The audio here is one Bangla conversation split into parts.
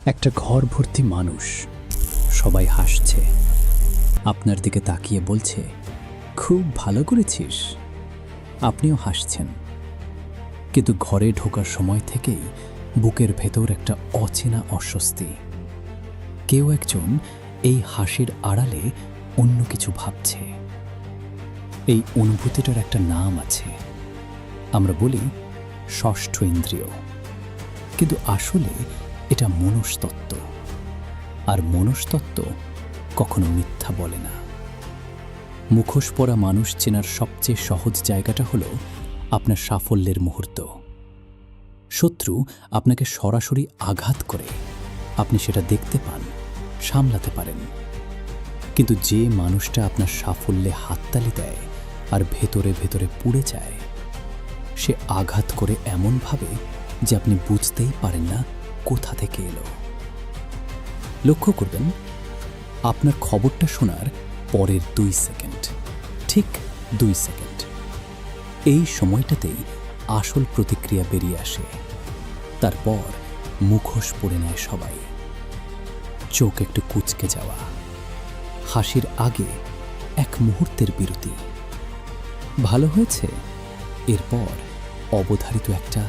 একটা ঘর ভর্তি মানুষ, সবাই হাসছে, আপনার দিকে তাকিয়ে বলছে, খুব ভালো করেছিস। আপনিও হাসছেন, কিন্তু ঘরে ঢোকার সময় থেকেই বুকের ভেতর একটা অচেনা অস্বস্তি। কেউ একজন এই হাসির আড়ালে অন্য কিছু ভাবছে। এই অনুভূতিটার একটা নাম আছে, আমরা বলি ষষ্ঠ ইন্দ্রিয়, কিন্তু আসলে এটা মনস্তত্ত্ব। আর মনস্তত্ত্ব কখনো মিথ্যা বলে না। মুখোশ পরা মানুষ চেনার সবচেয়ে সহজ জায়গাটা হলো আপনার সাফল্যের মুহূর্ত। শত্রু আপনাকে সরাসরি আঘাত করে, আপনি সেটা দেখতে পান, সামলাতে পারেন। কিন্তু যে মানুষটা আপনার সাফল্যে হাততালি দেয় আর ভেতরে ভেতরে পুড়ে যায়, সে আঘাত করে এমনভাবে যে আপনি বুঝতেই পারেন না কোথা থেকে এলো। লক্ষ্য করবেন, আপনার খবরটা শোনার পরের 2 সেকেন্ড, ঠিক 2 সেকেন্ড, এই সময়টাতেই আসল প্রতিক্রিয়া বেরিয়ে আসে। তারপর মুখোশ পরে নেয় সবাই। চোখ একটু কুঁচকে যাওয়া, হাসির আগে এক মুহূর্তের বিরতি, ভালো হয়েছে, এরপর অবধারিত একটা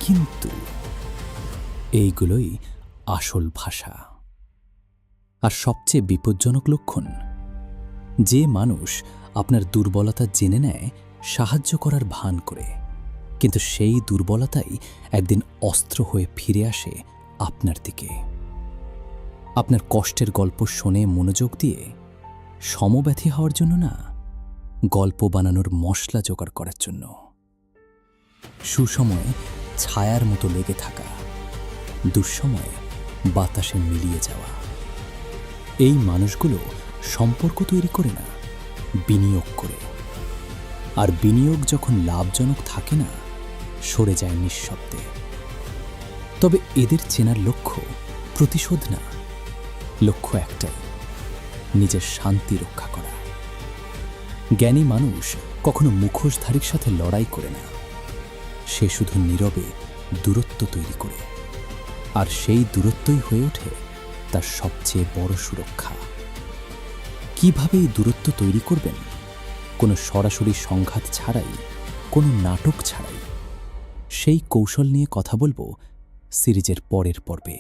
কিন্তু। এইগুলোই আসল ভাষা। আর সবচেয়ে বিপজ্জনক লক্ষণ, যে মানুষ আপনার দুর্বলতা জেনে নেয় সাহায্য করার ভান করে, কিন্তু সেই দুর্বলতাই একদিন অস্ত্র হয়ে ফিরে আসে আপনার দিকে। আপনার কষ্টের গল্প শুনে মনোযোগ দিয়ে সমব্যথী হওয়ার জন্য না, গল্প বানানোর মশলা জোগাড় করার জন্য। সুসময়ে ছায়ার মতো লেগে থাকা, দুঃসময়ে বাতাসে মিলিয়ে যাওয়া। এই মানুষগুলো সম্পর্ক তৈরি করে না, বিনিয়োগ করে। আর বিনিয়োগ যখন লাভজনক থাকে না, সরে যায় নিঃশব্দে। তবে এদের চেনার লক্ষ্য প্রতিশোধ না, লক্ষ্য একটাই, নিজের শান্তি রক্ষা করা। জ্ঞানী মানুষ কখনো মুখোশধারীর সাথে লড়াই করে না, সে শুধু নীরবে দূরত্ব তৈরি করে। আর সেই দূরত্বই হয়ে ওঠে তার সবচেয়ে বড় সুরক্ষা। কিভাবে এই দূরত্ব তৈরি করবেন? কোনো সরাসরি সংঘাত ছাড়াই, কোনো নাটক ছাড়াই। সেই কৌশল নিয়ে কথা বলবো সিরিজের পরের পর্বে।